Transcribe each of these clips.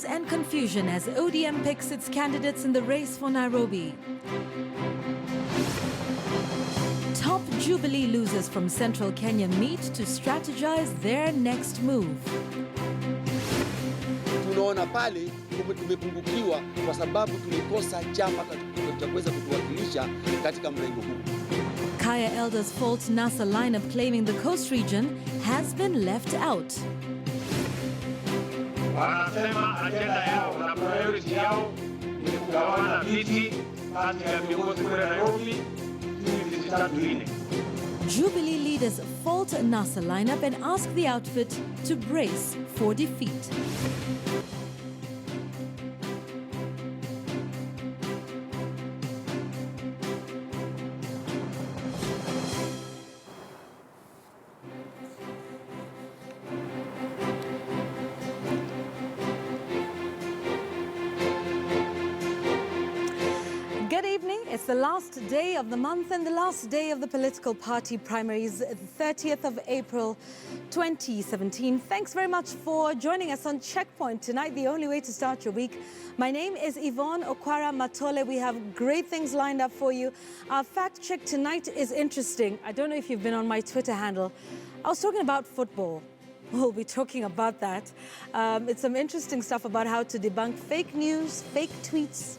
and confusion as ODM picks its candidates in the race for Nairobi. Top Jubilee losers from central Kenya meet to strategize their next move. Tunaona pale tumepungukiwa kwa sababu tulikosa chama cha kuweza kutuwakilisha katika mrengo huu. Kaya Elders fault NASA lineup claiming the coast region has been left out. Wanasema agenda yao na priority yao ni kugawana viti kati ya viongozi wa Nairobi ili zitatuine. Jubilee leaders fault NASA lineup and ask the outfit to brace for defeat. Good evening. It's the last day of the month and the last day of the political party primaries, 30th of April 2017. Thanks very much for joining us on Checkpoint tonight, the only way to start your week. My name is Yvonne Okwara Matole. We have great things lined up for you. Our fact check tonight is interesting. I don't know if you've been on my Twitter handle. I was talking about football. We'll be talking about that. It's some interesting stuff about how to debunk fake news, fake tweets,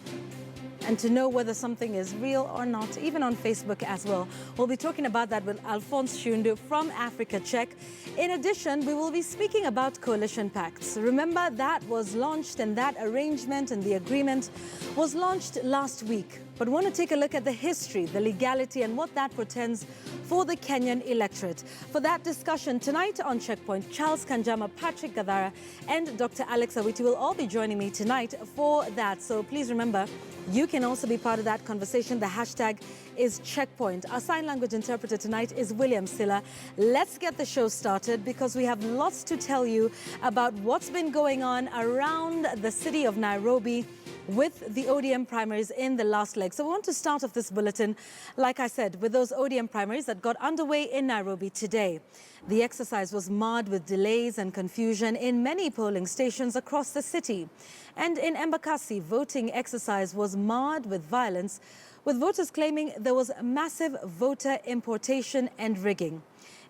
and to know whether something is real or not, even on Facebook as well. We'll be talking about that with Alphonse Shundu from Africa Check. In addition, we will be speaking about coalition pacts. Remember, that was launched and that arrangement and the agreement was launched last week. But we want to take a look at the history, the legality, and what that portends for the Kenyan electorate. For that discussion tonight on Checkpoint, Charles Kanjama, Patrick Gadara, and Dr. Alex Awiti will all be joining me tonight for that. So please remember, you can also be part of that conversation. The hashtag is Checkpoint. Our sign language interpreter tonight is William Silla. Let's get the show started because we have lots to tell you about what's been going on around the city of Nairobi with the ODM primaries in the last leg. So we want to start off this bulletin, like I said, with those ODM primaries that got underway in Nairobi today. The exercise was marred with delays and confusion in many polling stations across the city. And in Embakasi, voting exercise was marred with violence, with voters claiming there was massive voter importation and rigging.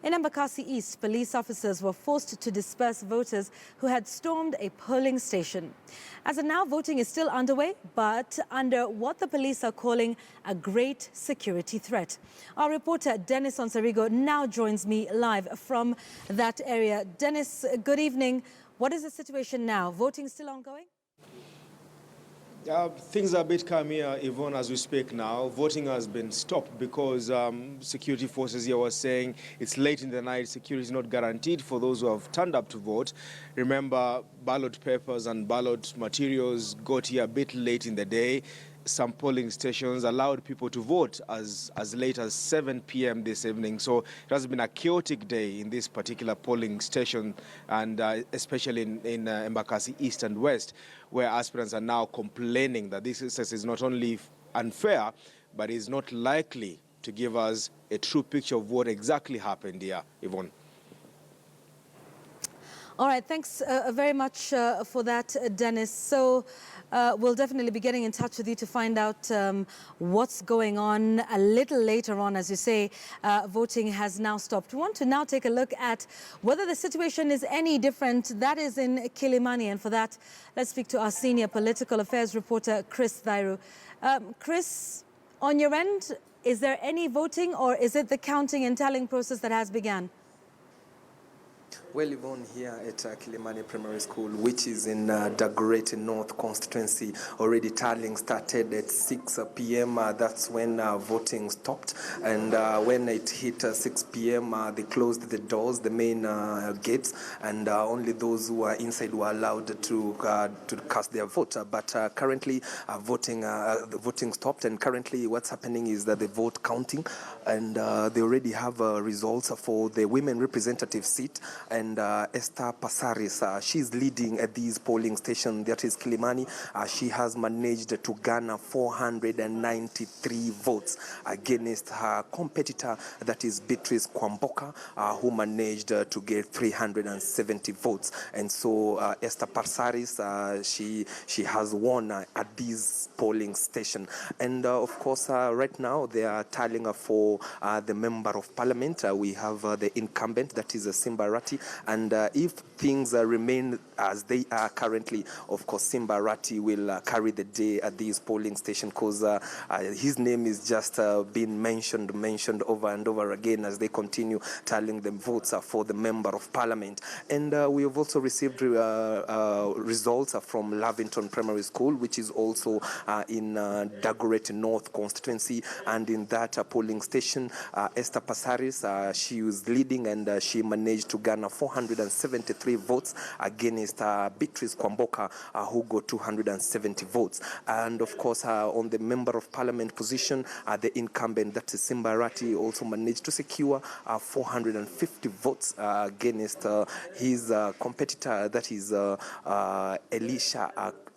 In Embakasi East, police officers were forced to disperse voters who had stormed a polling station. As of now, voting is still underway, but under what the police are calling a great security threat. Our reporter, Dennis Onsarigo, now joins me live from that area. Dennis, good evening. What is the situation now? Voting still ongoing? Things are a bit calm here, Yvonne, as we speak now. Voting has been stopped because security forces here were saying it's late in the night, security is not guaranteed for those who have turned up to vote. Remember, ballot papers and ballot materials got here a bit late in the day. Some polling stations allowed people to vote as late as 7 p.m. this evening. So it has been a chaotic day in this particular polling station, and especially in Embakasi East and West, where aspirants are now complaining that this exercise is not only unfair, but is not likely to give us a true picture of what exactly happened here, Yvonne. All right, thanks very much for that, Dennis. So we'll definitely be getting in touch with you to find out what's going on a little later on. As you say, voting has now stopped. We want to now take a look at whether the situation is any different. That is in Kilimani, and for that, let's speak to our senior political affairs reporter, Chris Thairu. Chris, on your end, is there any voting, or is it the counting and tallying process that has begun? Well, Yvonne, here at Kilimani Primary School, which is in Dagoretti North constituency, already tallying started at 6 p.m. That's when voting stopped. And when it hit 6 p.m., they closed the doors, the main gates, and only those who are inside were allowed to cast their vote. But currently, the voting stopped, and currently what's happening is that the vote counting, and they already have results for the women representative seat. and Esther Passaris, she's leading at this polling station, that is Kilimani. She has managed to garner 493 votes against her competitor, that is Beatrice Kwamboka, who managed to get 370 votes. And so Esther Passaris, she has won at this polling station. And of course, right now they are tallying for the member of parliament. We have the incumbent, that is Simba Arati. And if things remain as they are currently, of course, Simba Arati will carry the day at this polling station, because his name is just being mentioned over and over again as they continue tallying the votes for the member of parliament. And we have also received results from Lavington Primary School, which is also in Dagoretti North constituency. And in that polling station, Esther Passaris, she was leading, and she managed to garner 473 votes against Beatrice Kwamboka, who got 270 votes. And of course, on the member of parliament position, the incumbent, that is Simba Arati, also managed to secure 450 votes against his competitor, that is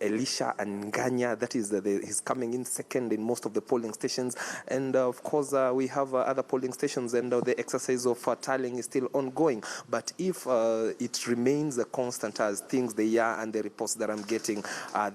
Elisha Nganya, that is he's coming in second in most of the polling stations. And of course, we have other polling stations, and the exercise of tallying is still ongoing. But if it remains constant as things they are and the reports that I'm getting,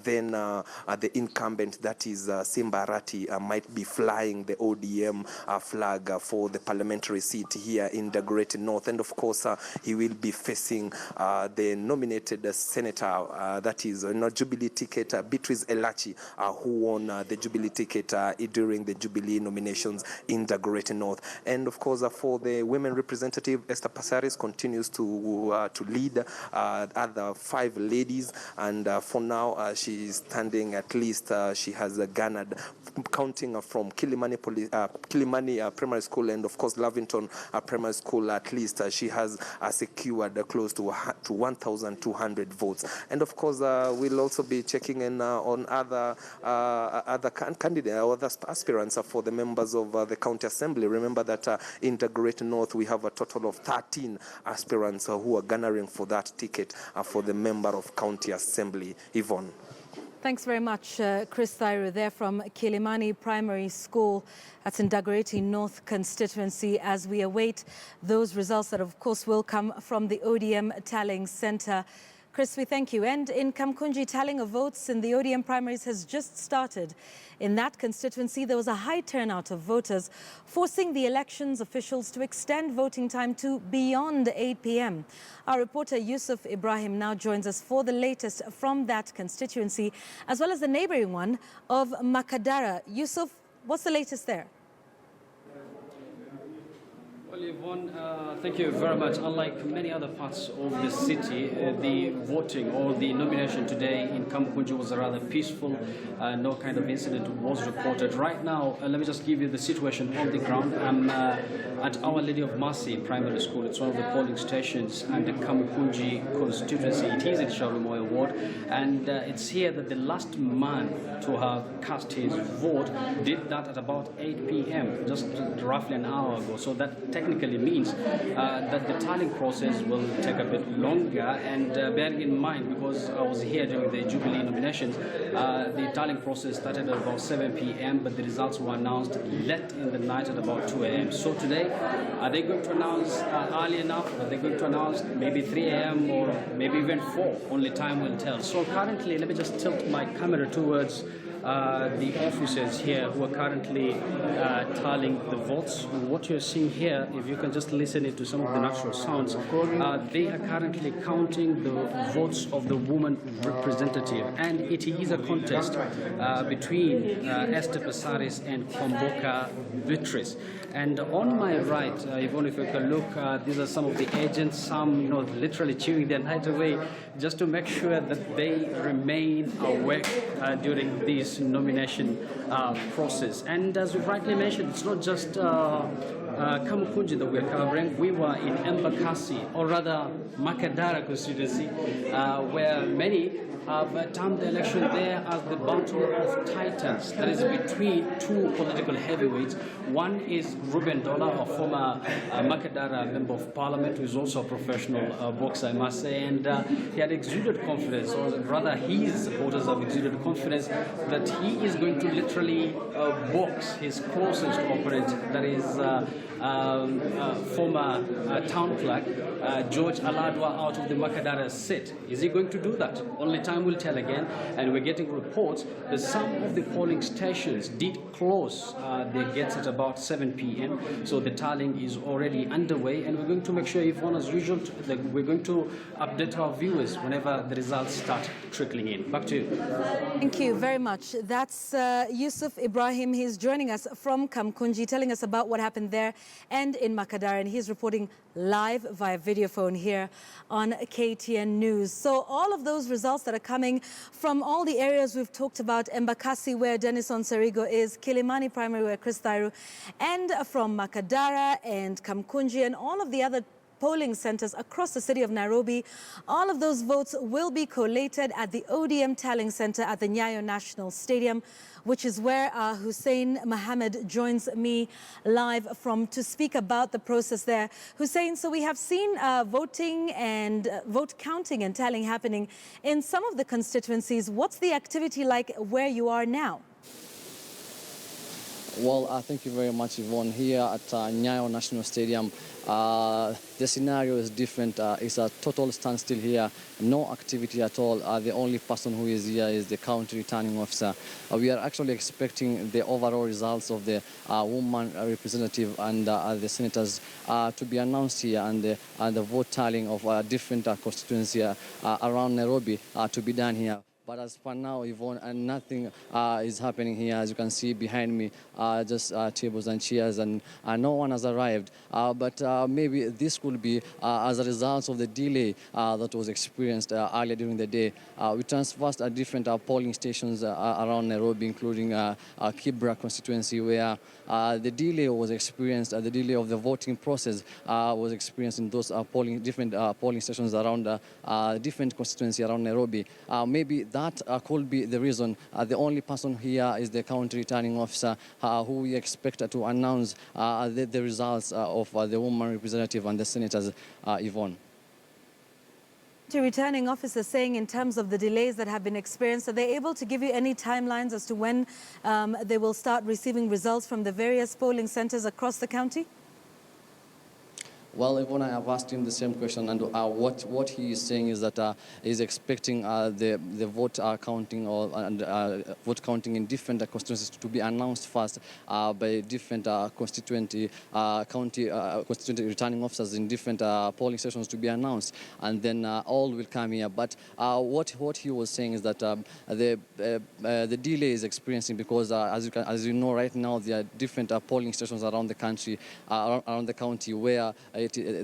then the incumbent, that is Simba Arati, might be flying the ODM flag for the parliamentary seat here in Dagoretti North. And of course, he will be facing the nominated senator, that is not Jubilee ticket, Beatrice Elachi, who won the Jubilee ticket during the Jubilee nominations in Dagoretti North. And of course, for the women representative, Esther Passaris continues to lead other 5 ladies, and for now she is standing, at least she has garnered, counting from Kilimani Primary School and of course Lavington Primary School, at least she has secured close to 1,200 votes. And of course, we'll also be checking in on other candidates or other aspirants for the members of the county assembly. Remember that in Dagoretti North we have a total of 13 aspirants who are garnering for that ticket for the member of county assembly. Yvonne. Thanks very much, Chris Thairo, there from Kilimani Primary School. That's in Dagoretti North constituency, as we await those results that, of course, will come from the ODM Tallying Centre. Chris, we thank you. And in Kamukunji, tallying of votes in the ODM primaries has just started. In that constituency, there was a high turnout of voters, forcing the elections officials to extend voting time to beyond 8 p.m. Our reporter Yusuf Ibrahim now joins us for the latest from that constituency, as well as the neighboring one of Makadara. Yusuf, what's the latest there? Well, Yvonne, thank you very much. Unlike many other parts of the city, the voting or the nomination today in Kamukunji was rather peaceful. No kind of incident was reported. Right now, let me just give you the situation on the ground. I'm at Our Lady of Mercy Primary School. It's one of the polling stations and the Kamukunji constituency. It is in Sharumoyo ward, and it's here that the last man to have cast his vote did that at about 8 p.m., just roughly an hour ago. So that technically means that the tallying process will take a bit longer. And bearing in mind, because I was here during the Jubilee nominations, the tallying process started at about 7 p.m., but the results were announced late in the night at about 2 a.m. So today, are they going to announce early enough? Are they going to announce maybe 3 a.m. or maybe even 4? Only time will tell. So currently, let me just tilt my camera towards the officers here who are currently tallying the votes. What you're seeing here, if you can just listen to some of the natural sounds, they are currently counting the votes of the woman representative, and it is a contest between Esther Passaris and Kwamboka Beatrice. And on my right, even if you can look, these are some of the agents, some literally chewing their night away just to make sure that they remain awake during this nomination process. And as we rightly mentioned, it's not just Kamukunji that we're covering. We were in Embakasi, or rather Makadara constituency, where many have termed the election there as the battle of titans. That is between two political heavyweights. One is Ruben Dollar, a former Makadara member of parliament, who is also a professional boxer, I must say, and he had exuded confidence, or rather his supporters have exuded confidence that he is going to literally box his closest opponent, that is former town clerk George Aladwa, out of the Makadara seat. Is he going to do that? Only time will tell again, and we're getting reports that some of the polling stations did close their gates at about 7 p.m. So the tallying is already underway, and we're going to make sure, Yvonne, as usual, we're going to update our viewers whenever the results start trickling in. Back to you. Thank you very much. That's Yusuf Ibrahim. He's joining us from Kamukunji, telling us about what happened there and in Makadara, and he's reporting live via video phone here on KTN News. So all of those results that are coming from all the areas we've talked about, Embakasi, where Dennis Onsarigo is, Kilimani Primary, where Chris Thairu, and from Makadara and Kamukunji and all of the other polling centers across the city of Nairobi, all of those votes will be collated at the ODM tallying center at the Nyayo National Stadium, which is where Hussein Mohammed joins me live from to speak about the process there. Hussein, so we have seen voting and vote counting and tallying happening in some of the constituencies. What's the activity like where you are now? Well, thank you very much, Yvonne. Here at Nyayo National Stadium, the scenario is different. It's a total standstill here, no activity at all. The only person who is here is the county returning officer. We are actually expecting the overall results of the woman representative and the senators to be announced here, and the vote tallying of different constituencies around Nairobi to be done here. But as for now, Yvonne, nothing is happening here. As you can see behind me, just tables and chairs, and no one has arrived. But maybe this could be as a result of the delay that was experienced earlier during the day. We transversed different polling stations around Nairobi, including Kibra constituency, where the delay was experienced. The delay of the voting process was experienced in those different polling stations around different constituency around Nairobi. Maybe that could be the reason. The only person here is the county returning officer, who we expect to announce the results of the woman representative and the senators, Yvonne. The returning officer saying in terms of the delays that have been experienced, are they able to give you any timelines as to when they will start receiving results from the various polling centers across the county? Well, Yvonne, I have asked him the same question, and what he is saying is that he's expecting the vote counting vote counting in different constituencies to be announced first by different constituent returning officers in different polling stations to be announced, and then all will come here. But what he was saying is that the delay is experiencing because as you know right now, there are different polling stations around the country, around the county, where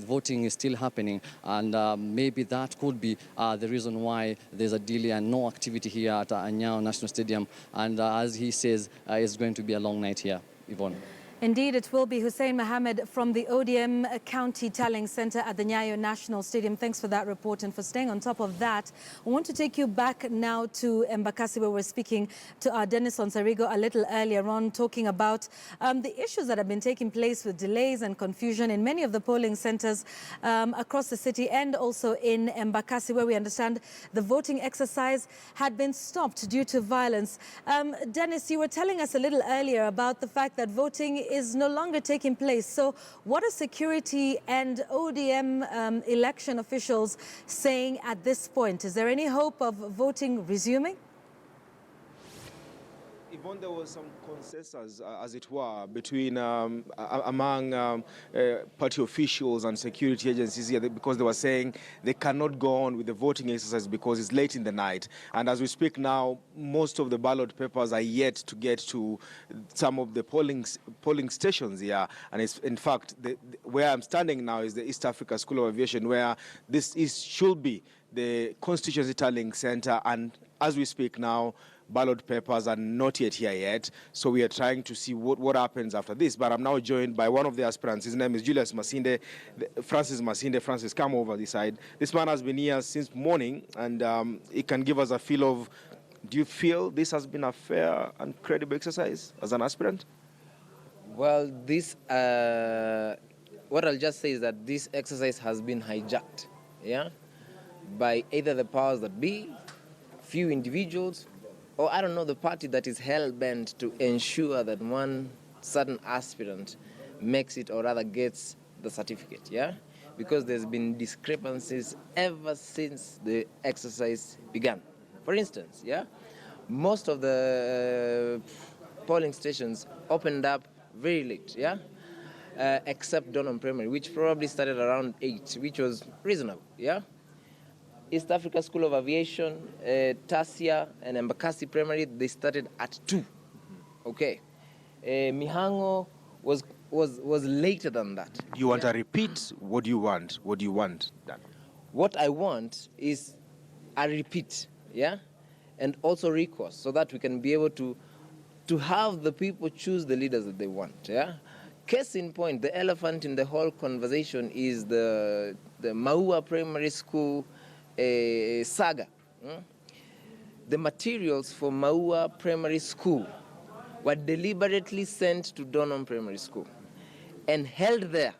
voting is still happening, and maybe that could be the reason why there's a delay and no activity here at Nyayo National Stadium. And as he says, it's going to be a long night here, Yvonne. Indeed, it will be. Hussein Mohammed from the ODM County Tallying Center at the Nyayo National Stadium. Thanks for that report and for staying on top of that. I want to take you back now to Embakasi, where we're speaking to our Dennis Onsarigo a little earlier on, talking about the issues that have been taking place with delays and confusion in many of the polling centers across the city, and also in Embakasi, where we understand the voting exercise had been stopped due to violence. Dennis, you were telling us a little earlier about the fact that voting is no longer taking place. So what are security and ODM election officials saying at this point? Is there any hope of voting resuming? Yvonne, there was some consensus, as it were, between among party officials and security agencies here, because they were saying they cannot go on with the voting exercise because it's late in the night. And as we speak now, most of the ballot papers are yet to get to some of the polling stations here. And it's, in fact, where I'm standing now is the East Africa School of Aviation, where should be the constituency tallying center. And as we speak now, ballot papers are not yet here yet. So we are trying to see what happens after this. But I'm now joined by one of the aspirants. His name is Julius Masinde. Francis Masinde. Francis, come over this side. This man has been here since morning, and he can give us a feel of, do you feel this has been a fair and credible exercise as an aspirant? Well, what I'll just say is that this exercise has been hijacked, by either the powers that be, few individuals, or I don't know, the party that is hell-bent to ensure that one certain aspirant makes it, or rather gets the certificate, because there's been discrepancies ever since the exercise began. For instance, most of the polling stations opened up very late, except Donholm Primary, which probably started around 8, which was reasonable, East Africa School of Aviation, Tasia, and Embakasi Primary, they started at 2. Okay. Mihango was later than that. You want a repeat? What do you want? What do you want done? What I want is a repeat, and also recourse, so that we can be able to have the people choose the leaders that they want, Case in point, the elephant in the whole conversation is the Maua Primary School saga. The materials for Maua Primary School were deliberately sent to Donholm Primary School and held there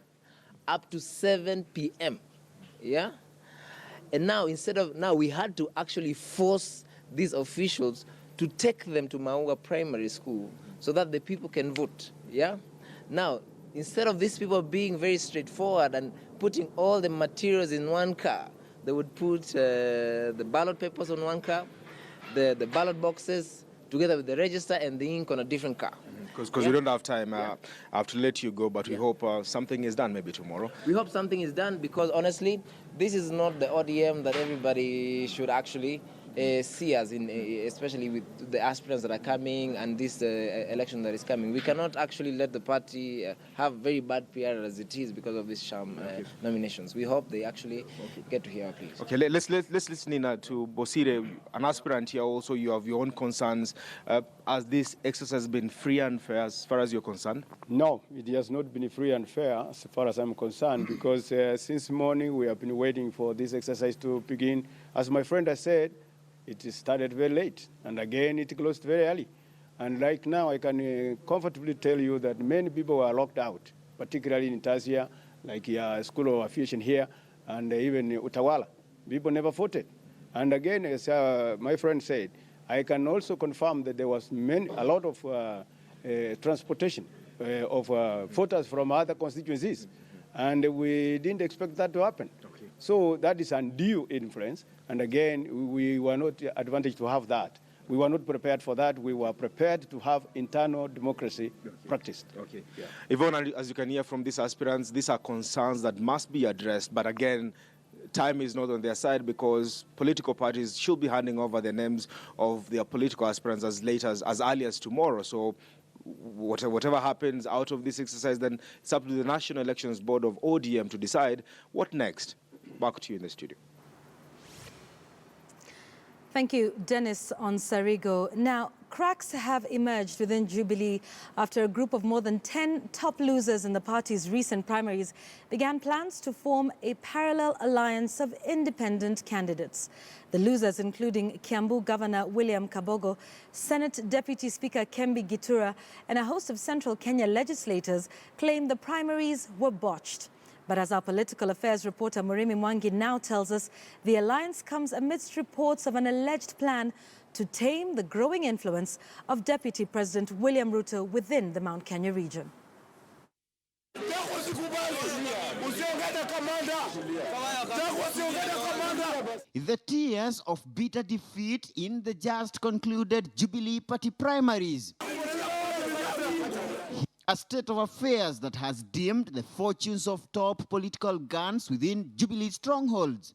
up to 7 p.m. And now we had to actually force these officials to take them to Maua Primary School so that the people can vote. Now, instead of these people being very straightforward and putting all the materials in one car, they would put the ballot papers on one car, the ballot boxes together with the register and the ink on a different car. Because we don't have time. I have to let you go, but we hope something is done maybe tomorrow. We hope something is done because, honestly, this is not the ODM that everybody should actually see us in, especially with the aspirants that are coming and this election that is coming. We cannot actually let the party have very bad PR as it is because of these sham nominations. We hope they actually get to hear our pleas. Okay, let's listen in to Bosire, an aspirant here. Also, you have your own concerns. Has this exercise been free and fair as far as you're concerned? No, it has not been free and fair as far as I'm concerned because since morning we have been waiting for this exercise to begin. As my friend has said, it started very late, and again it closed very early. And right now I can comfortably tell you that many people were locked out, particularly in Tasia, like School of Aviation here, and even Utawala. People never voted. And again, as my friend said, I can also confirm that there was a lot of transportation of voters from other constituencies, and we didn't expect that to happen. Okay. So that is undue influence, and again, we were not advantaged to have that. We were not prepared for that. We were prepared to have internal democracy practiced. Okay. Yeah. Yvonne, as you can hear from these aspirants, these are concerns that must be addressed, but again, time is not on their side because political parties should be handing over the names of their political aspirants as late as early as tomorrow. So whatever happens out of this exercise, then it's up to the National Elections Board of ODM to decide what next. Back to you in the studio. Thank you, Dennis Onsarigo. Now, cracks have emerged within Jubilee after a group of more than 10 top losers in the party's recent primaries began plans to form a parallel alliance of independent candidates. The losers, including Kiambu Governor William Kabogo, Senate Deputy Speaker Kembi Gitura, and a host of Central Kenya legislators, claim the primaries were botched. But as our political affairs reporter Murimi Mwangi now tells us, the alliance comes amidst reports of an alleged plan to tame the growing influence of Deputy President William Ruto within the Mount Kenya region. The tears of bitter defeat in the just concluded Jubilee Party primaries. A state of affairs that has dimmed the fortunes of top political guns within Jubilee strongholds.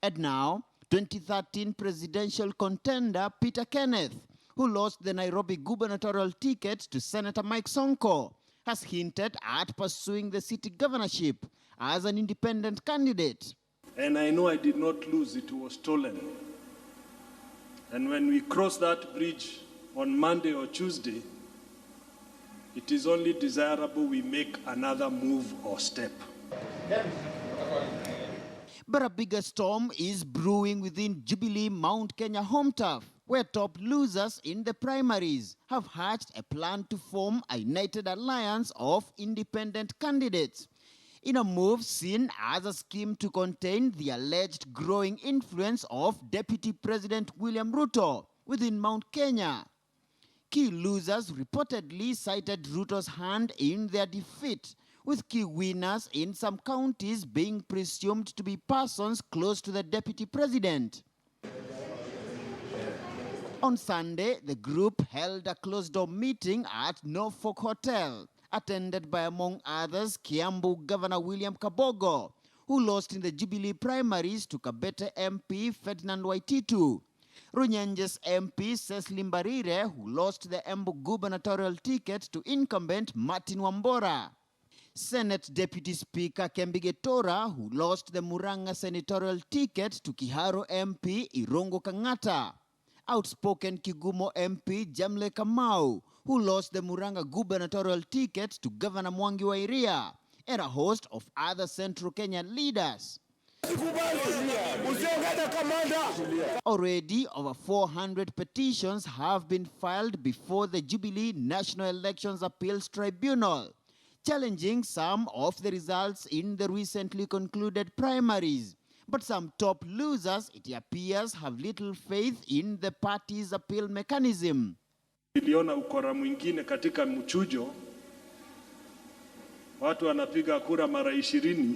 And now, 2013 presidential contender Peter Kenneth, who lost the Nairobi gubernatorial ticket to Senator Mike Sonko, has hinted at pursuing the city governorship as an independent candidate. And I know I did not lose, it was stolen. And when we cross that bridge on Monday or Tuesday, it is only desirable we make another move or step. But a bigger storm is brewing within Jubilee Mount Kenya home turf, where top losers in the primaries have hatched a plan to form a united alliance of independent candidates, in a move seen as a scheme to contain the alleged growing influence of Deputy President William Ruto within Mount Kenya. Key losers reportedly cited Ruto's hand in their defeat, with key winners in some counties being presumed to be persons close to the Deputy President. On Sunday, the group held a closed-door meeting at Norfolk Hotel, attended by, among others, Kiambu Governor William Kabogo, who lost in the Jubilee primaries to Kabete MP Ferdinand Waititu, Runyenjes MP Cecily Mbarire, who lost the Embu gubernatorial ticket to incumbent Martin Wambora, Senate Deputy Speaker Kembige Tora, who lost the Muranga senatorial ticket to Kiharo MP Irongo Kangata, outspoken Kigumo MP Jamle Kamau, who lost the Muranga gubernatorial ticket to Governor Mwangi wa Iria, and a host of other Central Kenyan leaders. Already, over 400 petitions have been filed before the Jubilee National Elections Appeals Tribunal, challenging some of the results in the recently concluded primaries. But some top losers, it appears, have little faith in the party's appeal mechanism. Niliona ukora mwingine katika mchujo, watu wanapiga kura mara 20,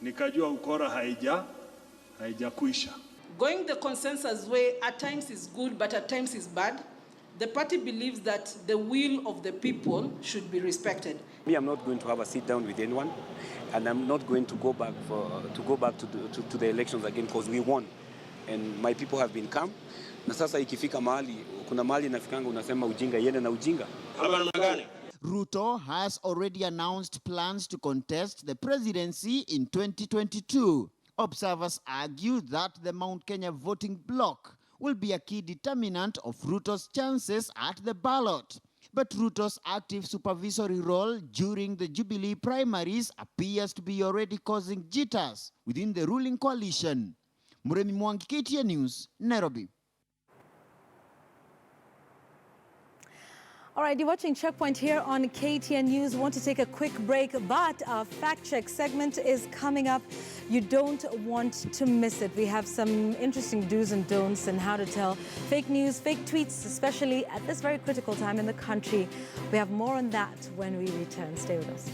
nikajua ukora haijakuisha. Going the consensus way at times is good, but at times is bad. The party believes that the will of the people should be respected. Me, I'm not going to have a sit down with anyone, and I'm not going to go back to the elections again because we won, and my people have been calm. Na sasa ikifika mahali, kuna mahali nafikanga unasema ujinga yende na ujinga. Ruto has already announced plans to contest the presidency in 2022. Observers argue that the Mount Kenya voting bloc will be a key determinant of Ruto's chances at the ballot. But Ruto's active supervisory role during the Jubilee primaries appears to be already causing jitters within the ruling coalition. Muremi Mwangi, KTN News, Nairobi. All right, you're watching Checkpoint here on KTN News. Want to take a quick break, but our fact check segment is coming up. You don't want to miss it. We have some interesting do's and don'ts and how to tell fake news, fake tweets, especially at this very critical time in the country. We have more on that when we return. Stay with us.